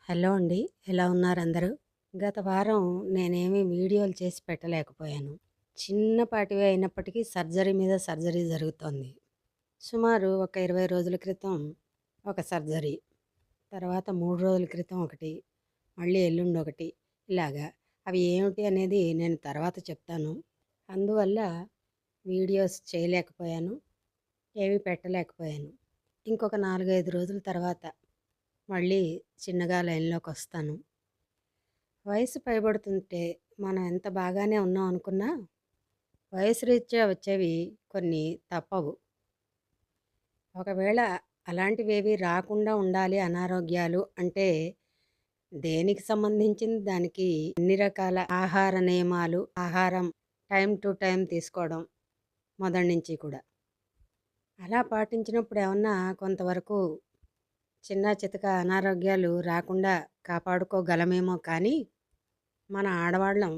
Hello అండి. ఎలా ఉన్నారు అందరూ? గత వారం నేనేమి వీడియోలు చేసి పెట్టలేకపోయాను. చిన్నపాటివే అయినప్పటికీ సర్జరీ మీద సర్జరీ జరుగుతోంది. సుమారు ఒక 20 రోజుల క్రితం ఒక సర్జరీ, తర్వాత 3 రోజుల క్రితం ఒకటి, మళ్ళీ ఎల్లుండి ఒకటి, ఇలాగా. అవి ఏమిటి అనేది నేను తర్వాత చెప్తాను. అందువల్ల వీడియోస్ చేయలేకపోయాను, ఏవి పెట్టలేకపోయాను. ఇంకొక 4, 5 రోజుల తర్వాత మళ్ళీ చిన్నగా లైన్లోకి వస్తాను. వయసు పైబడుతుంటే మనం ఎంత బాగానే ఉన్నాం అనుకున్నా వయసు రీత్యా వచ్చేవి కొన్ని తప్పవు. ఒకవేళ అలాంటివేవి రాకుండా ఉండాలి అనారోగ్యాలు అంటే దేనికి సంబంధించింది దానికి ఎన్ని రకాల ఆహార నియమాలు, ఆహారం టైం టు టైం తీసుకోవడం మొదటి నుంచి కూడా అలా పాటించినప్పుడు ఏమన్నా కొంతవరకు చిన్న చితక అనారోగ్యాలు రాకుండా కాపాడుకోగలమేమో. కానీ మన ఆడవాళ్ళం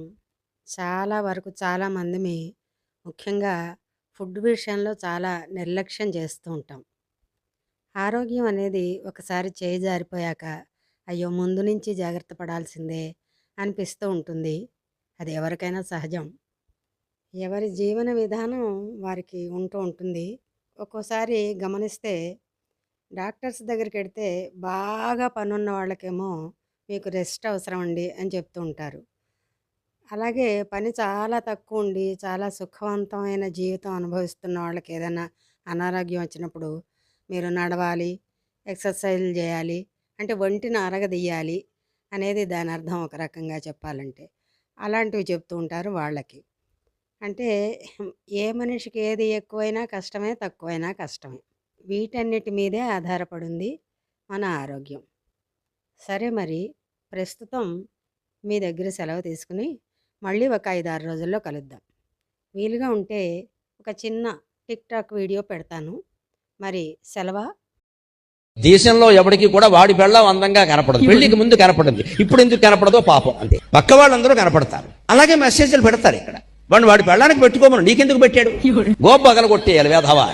చాలా వరకు చాలామందిమి ముఖ్యంగా ఫుడ్ విషయంలో చాలా నిర్లక్ష్యం చేస్తూ ఉంటాం. ఆరోగ్యం అనేది ఒకసారి చేయి జారిపోయాక అయ్యో ముందు నుంచి జాగ్రత్త పడాల్సిందే అనిపిస్తూ ఉంటుంది. అది ఎవరికైనా సహజం. ఎవరి జీవన విధానం వారికి ఉంటూ ఉంటుంది. ఒక్కోసారి గమనిస్తే డాక్టర్స్ దగ్గరికి వెడితే బాగా పనున్న వాళ్ళకేమో మీకు రెస్ట్ అవసరం అండి అని చెప్తూ ఉంటారు. అలాగే పని చాలా తక్కువ ఉండి చాలా సుఖవంతమైన జీవితం అనుభవిస్తున్న వాళ్ళకి ఏదైనా అనారోగ్యం వచ్చినప్పుడు మీరు నడవాలి, ఎక్సర్సైజ్లు చేయాలి, అంటే ఒంటిని అరగదీయాలి అనేది దాని అర్థం ఒక రకంగా చెప్పాలంటే. అలాంటివి చెప్తూ ఉంటారు వాళ్ళకి. అంటే ఏ మనిషికి ఏది ఎక్కువైనా కష్టమే, తక్కువైనా కష్టమే. వీటన్నిటి మీదే ఆధారపడింది మన ఆరోగ్యం. సరే, మరి ప్రస్తుతం మీ దగ్గర సెలవు తీసుకుని మళ్ళీ ఒక 5-6 రోజుల్లో కలుద్దాం. వీలుగా ఉంటే ఒక చిన్న టిక్టాక్ వీడియో పెడతాను. మరి సెలవా? దేశంలో ఎవరికి కూడా వాడి పెళ్ళం అందంగా కనపడదు. పెళ్లికి ముందు కనపడింది, ఇప్పుడు ఎందుకు కనపడదో పాపం అంతే. పక్క వాళ్ళందరూ కనపడతారు. అలాగే మెసేజ్లు పెడతారు. ఇక్కడ వాడి పెళ్ళానికి పెట్టుకోమను, నీకెందుకు పెట్టాడు, గోప పగల కొట్టేయాలి వేధవా.